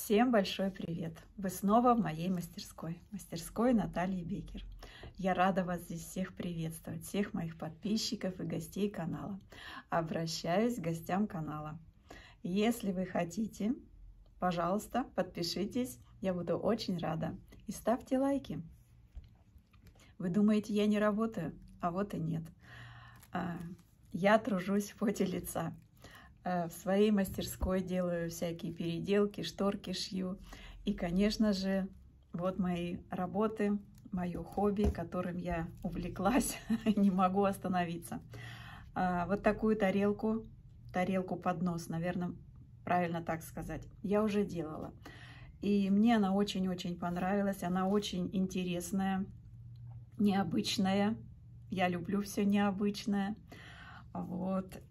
Всем большой привет! Вы снова в моей мастерской Натальи Бекер. Я рада вас здесь всех приветствовать, всех моих подписчиков и гостей канала. Обращаюсь к гостям канала. Если вы хотите, пожалуйста, подпишитесь, я буду очень рада. И ставьте лайки. Вы думаете, я не работаю? А вот и нет. Я тружусь в поте лица. В своей мастерской делаю всякие переделки, шторки шью. И, конечно же, вот мои работы, мое хобби, которым я увлеклась, не могу остановиться. Вот такую тарелку-поднос, наверное, правильно так сказать, я уже делала. И мне она очень-очень понравилась, она очень интересная, необычная. Я люблю все необычное. Вот.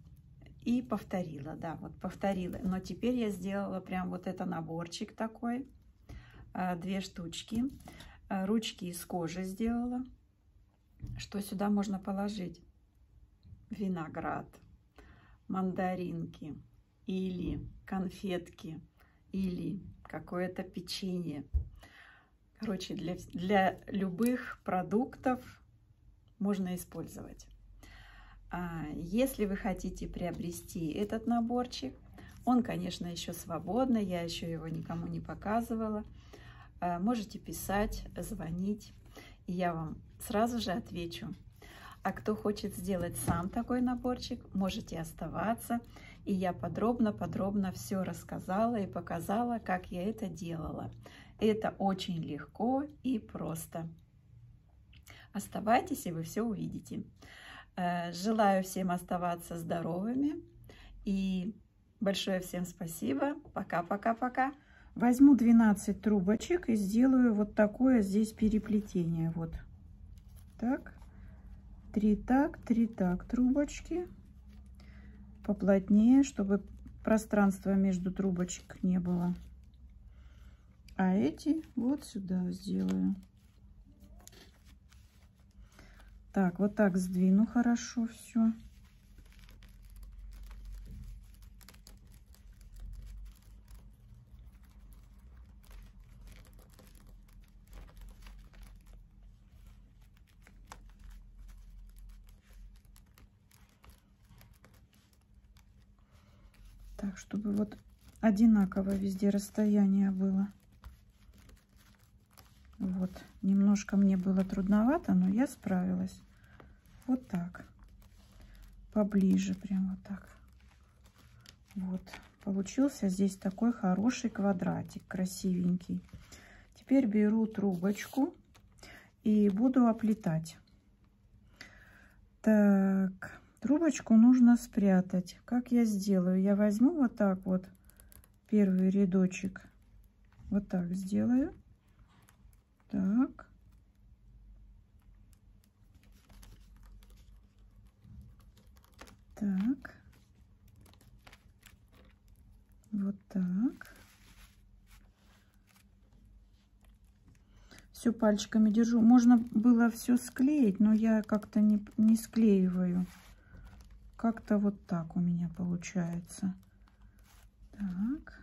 И повторила, да, вот повторила. Но теперь я сделала прям вот это наборчик такой, 2 штучки. Ручки из кожи сделала. Что сюда можно положить? Виноград, мандаринки или конфетки, или какое-то печенье. Короче, для любых продуктов можно использовать. Если вы хотите приобрести этот наборчик, он, конечно, еще свободный, я еще его никому не показывала. Можете писать, звонить, и я вам сразу же отвечу. А кто хочет сделать сам такой наборчик, можете оставаться, и я подробно все рассказала и показала, как я это делала. Это очень легко и просто. Оставайтесь, и вы все увидите. Желаю всем оставаться здоровыми и большое всем спасибо. Пока-пока-пока. Возьму 12 трубочек и сделаю вот такое здесь переплетение. Вот так. 3 так трубочки. Поплотнее, чтобы пространства между трубочек не было. А эти вот сюда сделаю. Так, вот так сдвину хорошо все. Так, чтобы вот одинаково везде расстояние было. Вот, немножко мне было трудновато, но я справилась. Вот так. Поближе, прям вот так. Вот, получился здесь такой хороший квадратик, красивенький. Теперь беру трубочку и буду оплетать. Так, трубочку нужно спрятать. Как я сделаю? Я возьму вот так вот первый рядочек. Вот так сделаю. Так. Так. Вот так. Все пальчиками держу. Можно было все склеить, но я как-то не склеиваю. Как-то вот так у меня получается. Так.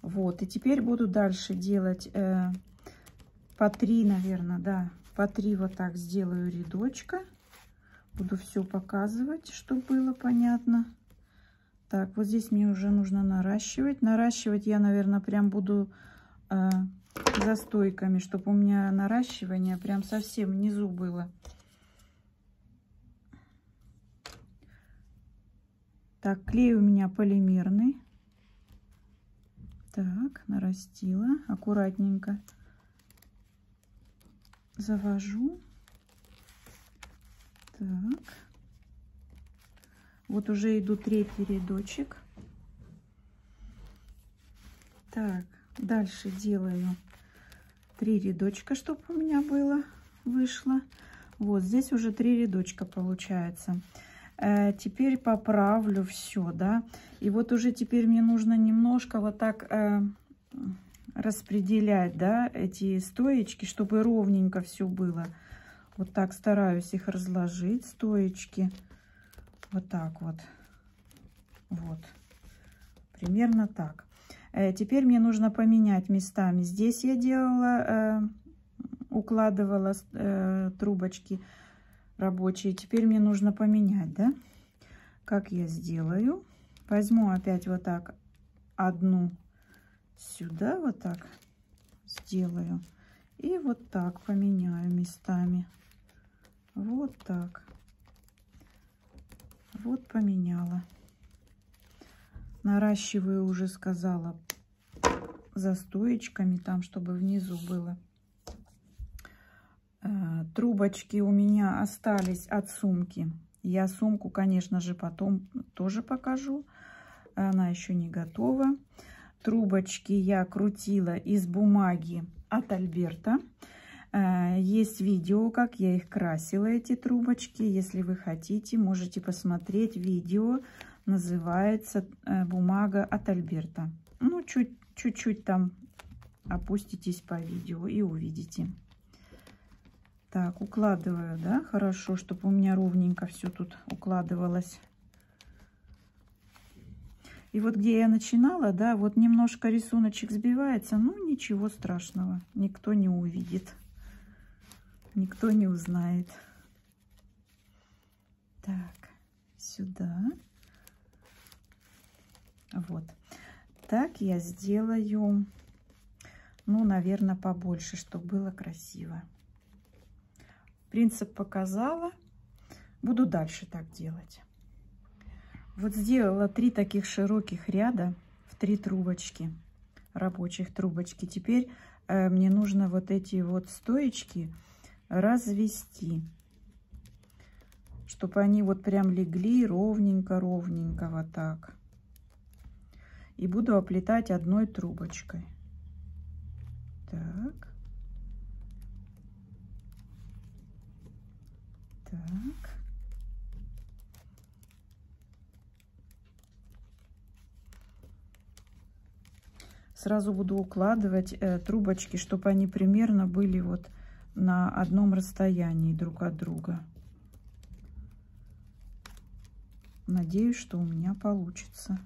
Вот, и теперь буду дальше делать по 3, наверное, да, по 3 вот так сделаю рядочка. Буду все показывать, чтобы было понятно. Так, вот здесь мне уже нужно наращивать. Наращивать я, наверное, прям буду застойками, чтобы у меня наращивание прям совсем внизу было. Так, клей у меня полимерный. Так, нарастила, аккуратненько завожу. Так, вот уже иду 3-й рядочек. Так, дальше делаю 3 рядочка, чтобы у меня вышло. Вот здесь уже 3 рядочка получается. Теперь поправлю все, да. И вот уже теперь мне нужно немножко вот так распределять, да, эти стоечки, чтобы ровненько все было. Вот так стараюсь их разложить, стоечки. Вот так вот. Вот. Примерно так. Теперь мне нужно поменять местами. Здесь я делала, укладывала трубочки рабочие. Теперь мне нужно поменять, да? Как я сделаю? Возьму опять вот так одну сюда, вот так сделаю. И вот так поменяю местами. Вот так. Вот поменяла. Наращиваю, уже сказала, за стоечками, там, чтобы внизу было. Трубочки у меня остались от сумки. Я сумку, конечно же, потом тоже покажу. Она еще не готова. Трубочки я крутила из бумаги от Альберта. Есть видео, как я их красила, эти трубочки. Если вы хотите, можете посмотреть видео. Называется «Бумага от Альберта». Ну, чуть-чуть там опуститесь по видео и увидите. Так, укладываю, да, хорошо, чтобы у меня ровненько все тут укладывалось. И вот где я начинала, да, вот немножко рисуночек сбивается, ну, ничего страшного, никто не увидит. Никто не узнает. Так, сюда. Вот. Так я сделаю, ну, наверное, побольше, чтобы было красиво. Принцип показала. Буду дальше так делать. Вот сделала 3 таких широких ряда в 3 трубочки, рабочих трубочки. Теперь мне нужно вот эти вот стоечки развести, чтобы они вот прям легли ровненько вот так. И буду оплетать одной трубочкой. Так. Так. Сразу буду укладывать трубочки, чтобы они примерно были вот на одном расстоянии друг от друга. Надеюсь, что у меня получится.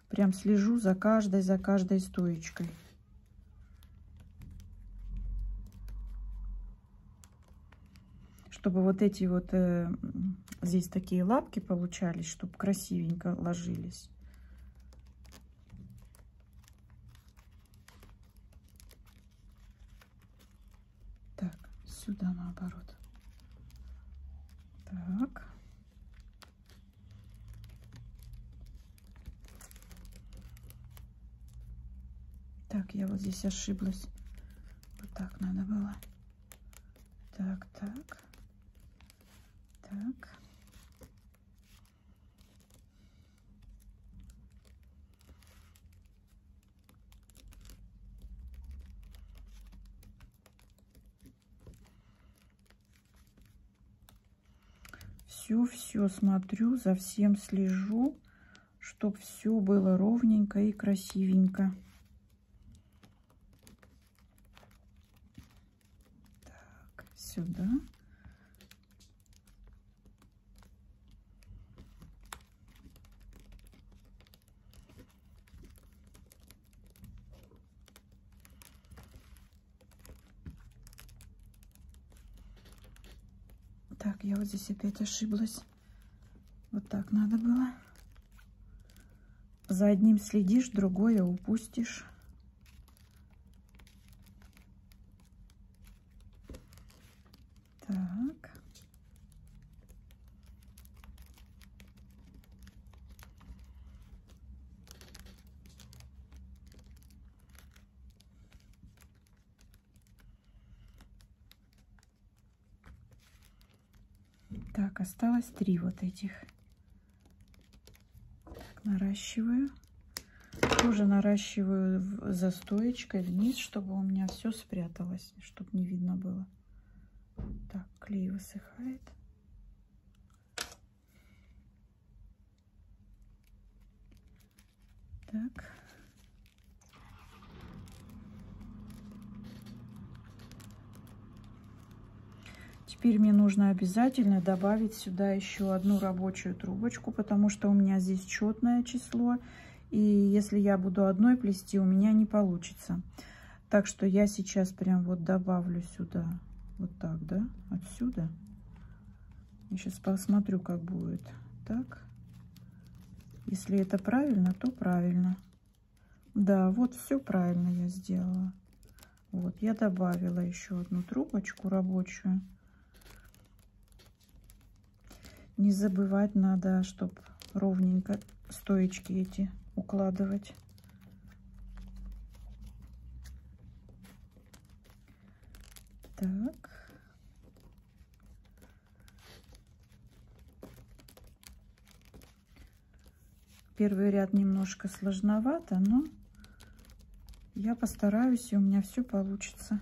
Прям слежу за каждой стоечкой. Чтобы вот эти вот здесь такие лапки получались, чтобы красивенько ложились. Так, сюда наоборот. Так. Так, я вот здесь ошиблась. Вот так надо было. Так, так. Так. Все смотрю, за всем слежу, чтобы все было ровненько и красивенько. Так, сюда. Так, я вот здесь опять ошиблась. Вот так надо было. За одним следишь, другое упустишь. Так. Так, осталось 3 вот этих. Так, наращиваю. Тоже наращиваю застоечкой вниз, чтобы у меня все спряталось, чтобы не видно было. Так, клей высыхает. Так. Теперь мне нужно обязательно добавить сюда еще одну рабочую трубочку, потому что у меня здесь четное число. И если я буду одной плести, у меня не получится. Так что я сейчас прям вот добавлю сюда. Вот так, да? Отсюда. Я сейчас посмотрю, как будет. Так. Если это правильно, то правильно. Да, вот все правильно я сделала. Вот, я добавила еще одну трубочку рабочую. Не забывать надо, чтобы ровненько стоечки эти укладывать. Так. Первый ряд немножко сложновато, но я постараюсь, и у меня все получится.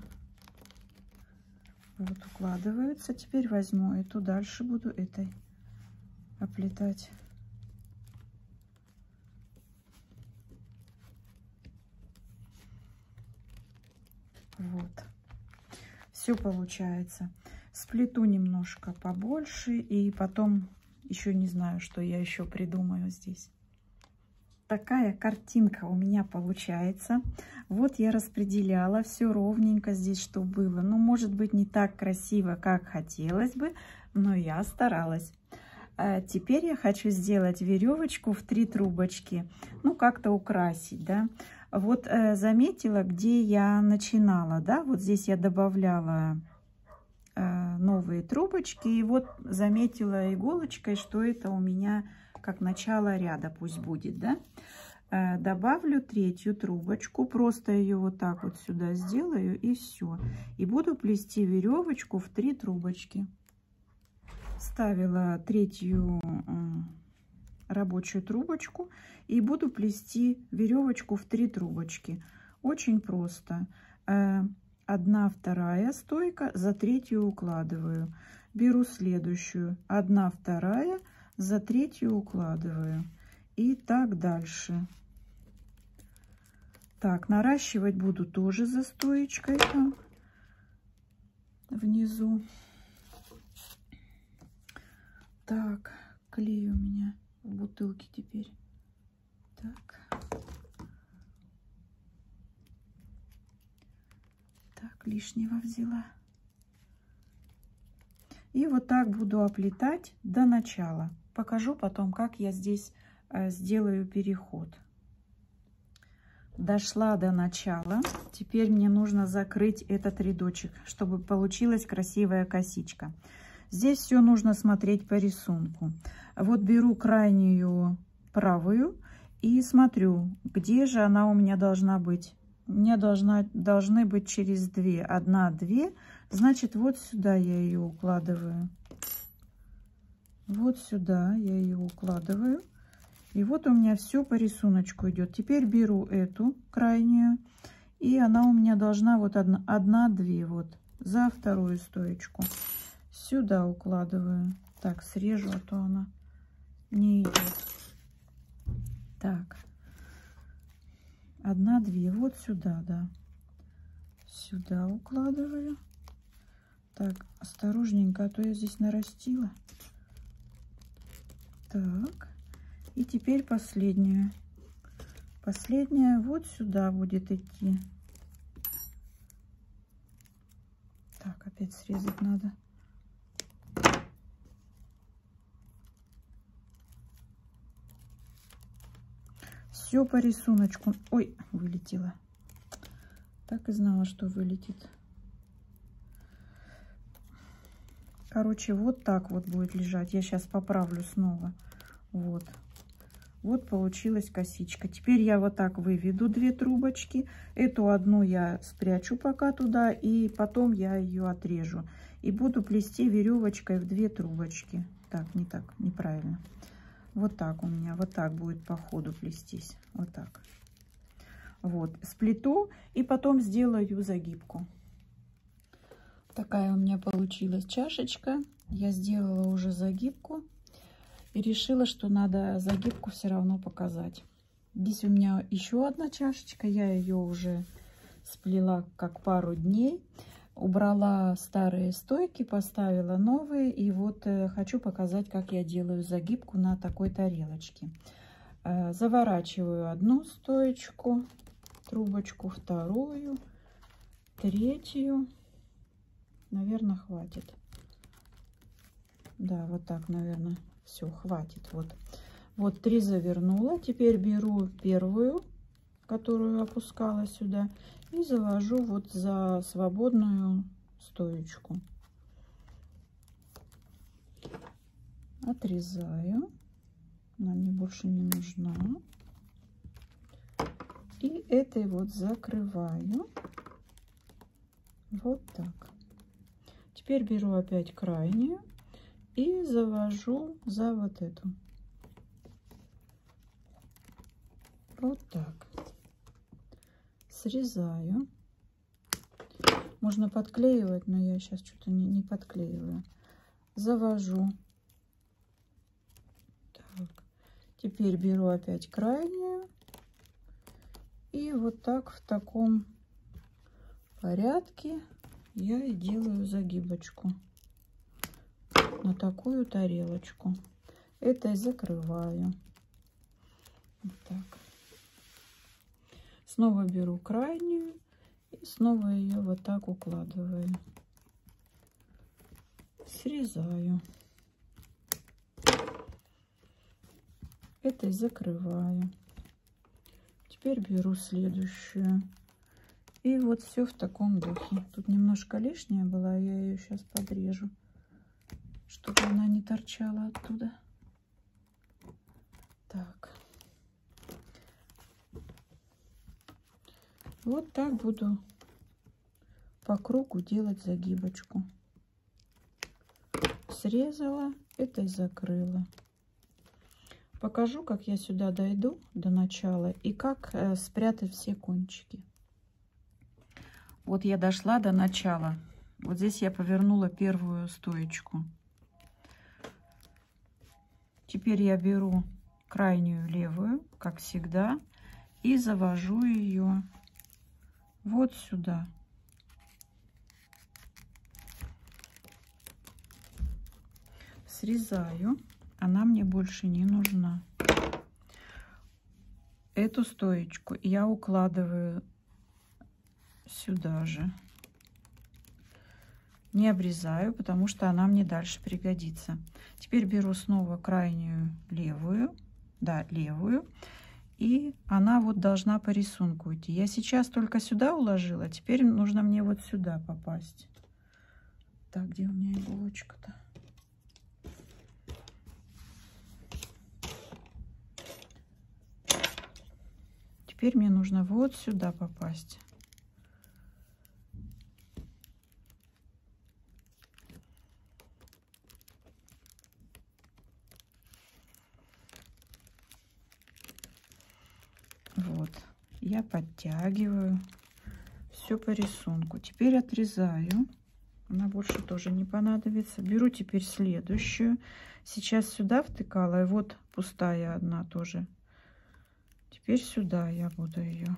Вот укладываются. Теперь возьму эту, дальше буду этой оплетать. Вот. Все получается. Сплету немножко побольше, и потом еще не знаю, что я еще придумаю здесь. Такая картинка у меня получается. Вот я распределяла все ровненько здесь, что было. Ну, может быть, не так красиво, как хотелось бы, но я старалась. Теперь я хочу сделать веревочку в 3 трубочки. Ну, как-то украсить, да. Вот заметила, где я начинала, да. Вот здесь я добавляла новые трубочки. И вот заметила иголочкой, что это у меня как начало ряда пусть будет, да. Добавлю 3-ю трубочку, просто ее вот так вот сюда сделаю, и все. И буду плести веревочку в 3 трубочки. Вставила 3-ю рабочую трубочку и буду плести веревочку в 3 трубочки. Очень просто. 1, 2 стойка, за 3-ю укладываю. Беру следующую, 1, 2, за 3-ю укладываю. И так дальше. Так, наращивать буду тоже за стоечкой там внизу. Так, клей у меня в бутылке теперь. Так. Так, лишнего взяла. И вот так буду оплетать до начала. Покажу потом, как я здесь сделаю переход. Дошла до начала. Теперь мне нужно закрыть этот рядочек, чтобы получилась красивая косичка. Здесь все нужно смотреть по рисунку. Вот беру крайнюю правую и смотрю, где же она у меня должна быть. У меня должны быть через 2. 1, 2. Значит, вот сюда я ее укладываю. Вот сюда я ее укладываю. И вот у меня все по рисунку идет. Теперь беру эту крайнюю. И она у меня должна вот 1, 2 вот за 2-ю стоечку. Сюда укладываю. Так, срежу, а то она не идет. Так. 1, 2. Вот сюда, да. Сюда укладываю. Так, осторожненько, а то я здесь нарастила. Так. И теперь последнюю. Последняя вот сюда будет идти. Так, опять срезать надо. Все по рисунку. Ой, вылетела. Так и знала, что вылетит. Короче, вот так вот будет лежать. Я сейчас поправлю снова. Вот. Вот получилась косичка. Теперь я вот так выведу 2 трубочки. Эту одну я спрячу пока туда. И потом я ее отрежу. И буду плести веревочкой в 2 трубочки. Так, не так, неправильно. Вот так у меня, вот так будет по ходу плестись. Вот так. Вот, сплету и потом сделаю загибку. Такая у меня получилась чашечка. Я сделала уже загибку и решила, что надо загибку все равно показать. Здесь у меня еще одна чашечка. Я ее уже сплела как пару дней. Убрала старые стойки, поставила новые. И вот хочу показать, как я делаю загибку на такой тарелочке. Заворачиваю одну стоечку, трубочку, вторую, третью. Наверное, хватит. Да, вот так, наверное, все, хватит. Вот 3 завернула. Теперь беру первую, которую опускала сюда, и завожу вот за свободную стоечку. Отрезаю. Она мне больше не нужна. И этой вот закрываю. Вот так. Теперь беру опять крайнюю и завожу за вот эту. Вот так. Срезаю. Можно подклеивать, но я сейчас что-то не подклеиваю. Завожу. Так. Теперь беру опять крайнюю. И вот так в таком порядке я и делаю загибочку на такую тарелочку. Этой закрываю. Вот так. Снова беру крайнюю и снова ее вот так укладываю. Срезаю. Этой закрываю. Теперь беру следующую. И вот все в таком духе. Тут немножко лишняя была, я ее сейчас подрежу, чтобы она не торчала оттуда. Так. Вот так буду по кругу делать загибочку. Срезала, этой закрыла. Покажу, как я сюда дойду до начала и как спрятать все кончики. Вот я дошла до начала. Вот здесь я повернула первую стоечку. Теперь я беру крайнюю левую, как всегда, и завожу ее вот сюда. Срезаю. Она мне больше не нужна. Эту стоечку я укладываю сюда же. Не обрезаю, потому что она мне дальше пригодится. Теперь беру снова крайнюю левую. Да, левую. И она вот должна по рисунку идти. Я сейчас только сюда уложила. Теперь нужно мне вот сюда попасть. Так, где у меня иголочка-то? Теперь мне нужно вот сюда попасть. Вот, я подтягиваю все по рисунку. Теперь отрезаю. Она больше тоже не понадобится. Беру теперь следующую. Сейчас сюда втыкала, и вот пустая одна тоже. Теперь сюда я буду ее.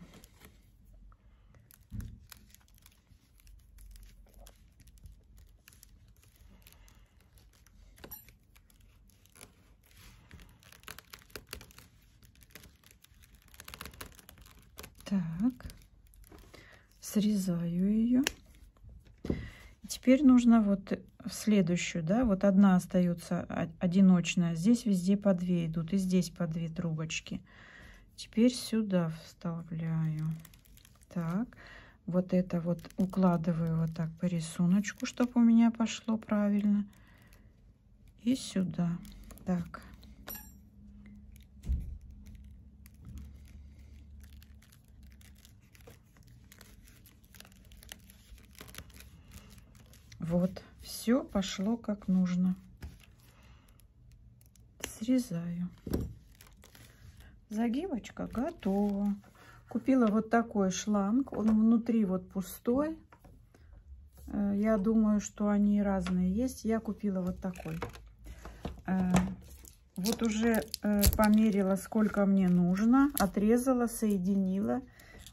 Так, срезаю ее. Теперь нужно вот в следующую, да, вот одна остается одиночная. Здесь везде по 2 идут, и здесь по 2 трубочки. Теперь сюда вставляю. Так, вот это вот укладываю вот так по рисунку, чтобы у меня пошло правильно. И сюда. Так. Вот, все пошло как нужно. Срезаю. Загибочка готова. Купила вот такой шланг. Он внутри вот пустой. Я думаю, что они разные есть. Я купила вот такой. Вот уже померила, сколько мне нужно. Отрезала, соединила.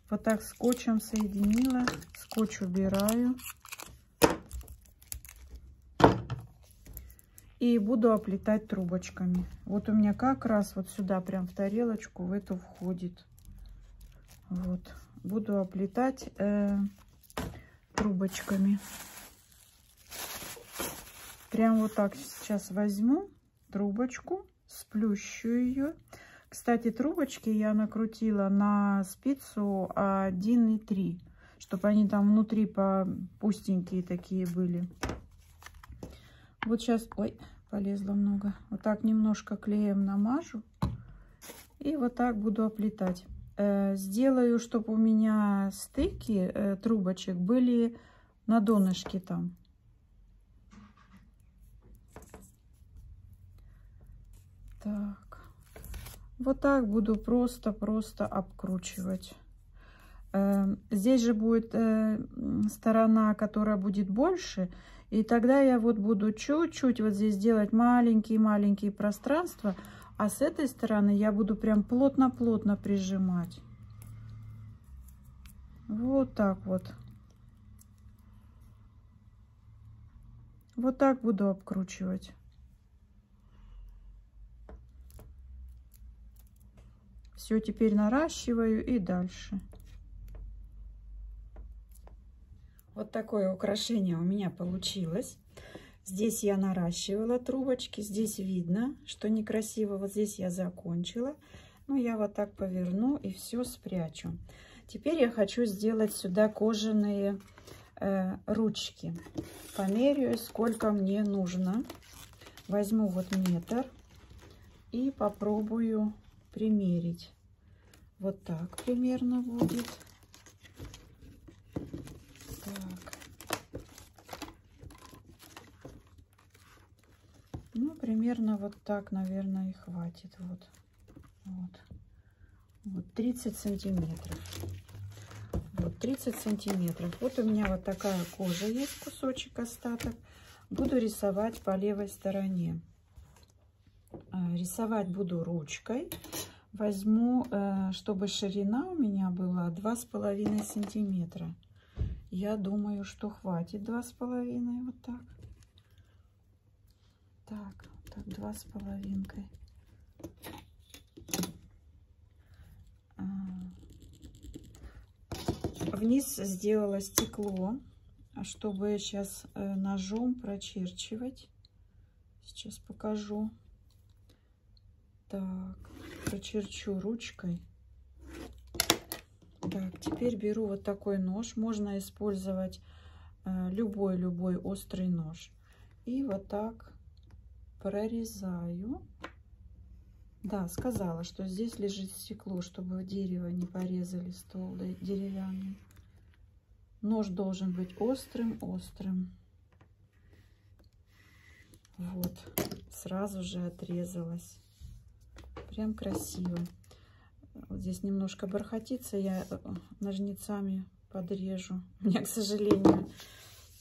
Вот так скотчем соединила. Скотч убираю. И буду оплетать трубочками. Вот у меня как раз вот сюда, прям в тарелочку, в эту входит. Вот. Буду оплетать трубочками. Прям вот так сейчас возьму трубочку, сплющу ее. Кстати, трубочки я накрутила на спицу 1,3, чтобы они там внутри пустенькие такие были. Вот сейчас, ой, полезло много. Вот так немножко клеем намажу. И вот так буду оплетать. Сделаю, чтобы у меня стыки трубочек были на донышке там. Так. Вот так буду просто обкручивать. Здесь же будет сторона, которая будет больше. И тогда я вот буду чуть-чуть вот здесь делать маленькие пространства. А с этой стороны я буду прям плотно прижимать. Вот так вот. Вот так буду обкручивать. Все, теперь наращиваю и дальше. Вот такое украшение у меня получилось. Здесь я наращивала трубочки. Здесь видно, что некрасиво. Вот здесь я закончила. Ну, я вот так поверну и все спрячу. Теперь я хочу сделать сюда кожаные ручки. Померяю, сколько мне нужно. Возьму вот метр и попробую примерить. Вот так примерно будет. Ну, примерно вот так, наверное, и хватит. Вот 30 сантиметров. Вот 30 сантиметров. Вот у меня вот такая кожа есть, кусочек остаток. Буду рисовать по левой стороне. Рисовать буду ручкой. Возьму, чтобы ширина у меня была 2,5 сантиметра. Я думаю, что хватит 2,5. Вот так. Так 2,5. Вниз сделала стекло, чтобы сейчас ножом прочерчивать. Сейчас покажу. Так, прочерчу ручкой. Так, теперь беру вот такой нож. Можно использовать любой острый нож. И вот так прорезаю. Да, сказала, что здесь лежит стекло, чтобы дерево не порезали, стол деревянный. Нож должен быть острым. Вот, сразу же отрезалась. Прям красиво. Вот здесь немножко бархатится, я ножницами подрежу. У меня, к сожалению,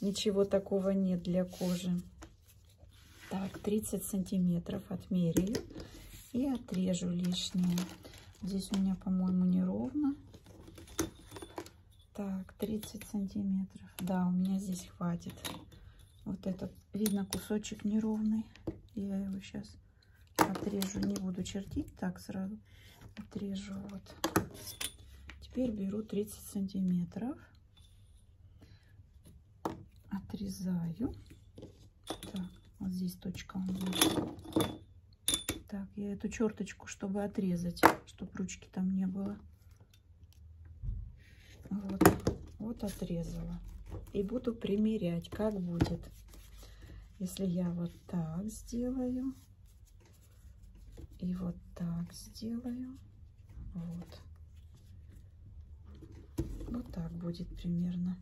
ничего такого нет для кожи. Так, 30 сантиметров отмеряю и отрежу лишнее. Здесь у меня, по-моему, неровно. Так, 30 сантиметров. Да, у меня здесь хватит. Вот этот, видно, кусочек неровный. Я его сейчас отрежу. Не буду чертить, так сразу отрежу. Вот. Теперь беру 30 сантиметров. Отрезаю. Так, вот здесь точка у меня. Так, я эту черточку, чтобы отрезать, чтобы ручки там не было. Вот отрезала. И буду примерять, как будет. Если я вот так сделаю. И вот так сделаю. Вот. Вот так будет примерно.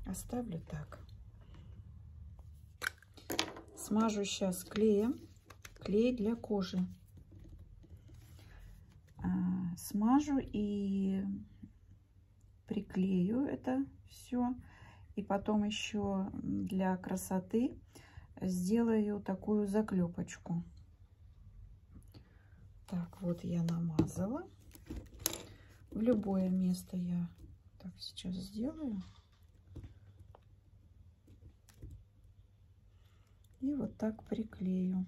Оставлю так. Смажу сейчас клеем. клей для кожи. Смажу и приклею это все. И потом еще для красоты сделаю такую заклепочку. Так, вот я намазала. В любое место я так сейчас сделаю. И вот так приклею.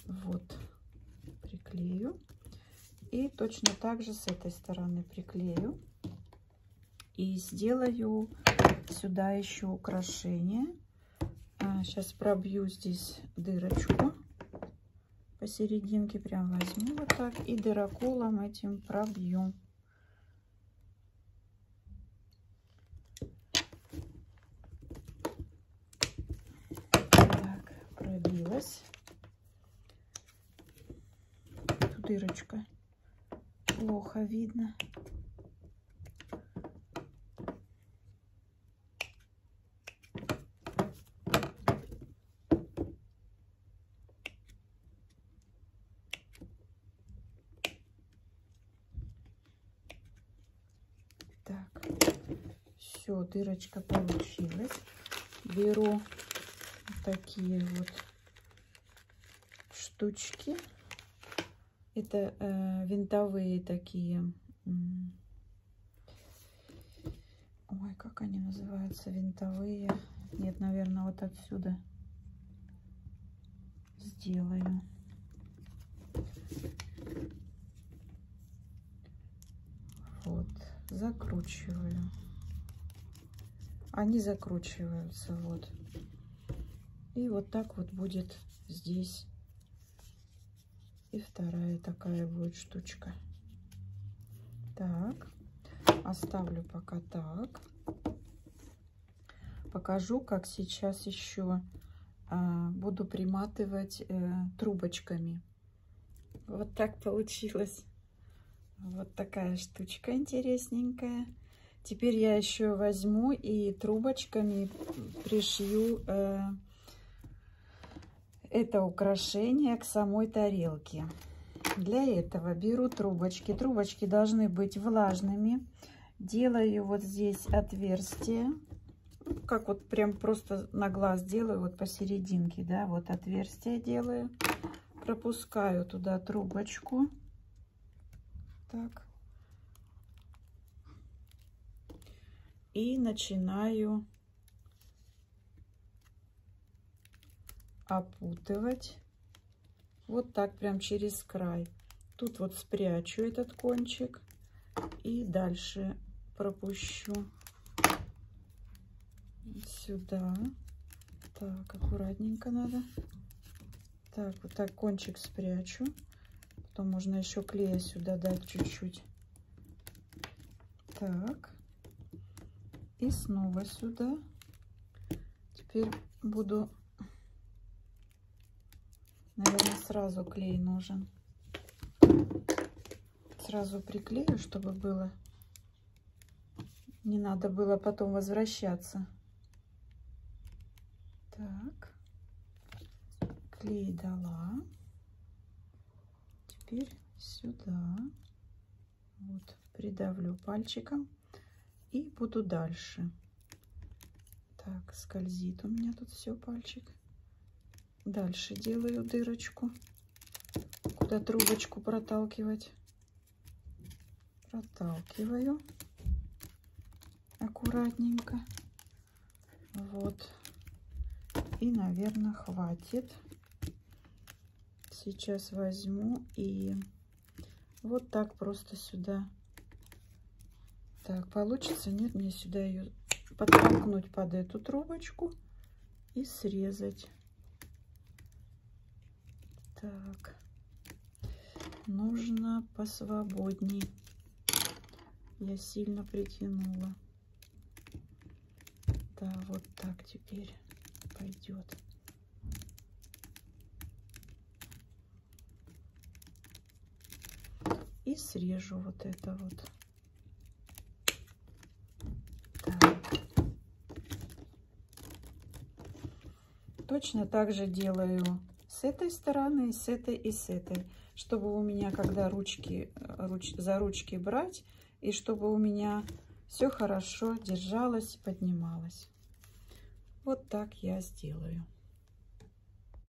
Вот, приклею. И точно так же с этой стороны приклею. И сделаю сюда еще украшение. Сейчас пробью здесь дырочку посерединке. Прям возьму вот так и дыроколом этим пробью. Так, пробилась. Тут дырочка. Плохо видно. Так, все, дырочка получилась. Беру вот такие вот штучки. Это винтовые такие. Ой, как они называются? Винтовые. Нет, наверное, вот отсюда сделаю. Вот, закручиваю. Они закручиваются, вот. И вот так вот будет здесь. И вторая такая будет штучка. Так, оставлю пока так. Покажу, как сейчас еще буду приматывать трубочками. Вот так получилось. Вот такая штучка интересненькая. Теперь я еще возьму и трубочками пришью это украшение к самой тарелке. Для этого беру трубочки. Трубочки должны быть влажными. Делаю вот здесь отверстие. Как вот прям просто на глаз делаю, вот посерединке, да, вот отверстие делаю. Пропускаю туда трубочку. Так. И начинаю опутывать вот так прям через край. Тут вот спрячу этот кончик и дальше пропущу сюда. Так, аккуратненько надо. Так, вот так кончик спрячу. Потом можно еще клея сюда дать чуть-чуть. Так. И снова сюда. Теперь буду... Наверное, сразу клей нужен. Сразу приклею, чтобы было... Не надо было потом возвращаться. Так. Клей дала. Теперь сюда. Вот, придавлю пальчиком. И буду дальше. Так, скользит у меня тут все пальчик. Дальше делаю дырочку, куда трубочку проталкивать. Проталкиваю аккуратненько. Вот. И, наверное, хватит. Сейчас возьму и вот так просто сюда. Так, получится? Нет, мне сюда ее подтолкнуть под эту трубочку и срезать. Так, нужно посвободней. Я сильно притянула. Да, вот так теперь пойдет. и срежу вот это вот. Так. Точно так же делаю с этой стороны, с этой и с этой, чтобы у меня, когда за ручки брать, и чтобы у меня все хорошо держалось, поднималось. Вот так я сделаю.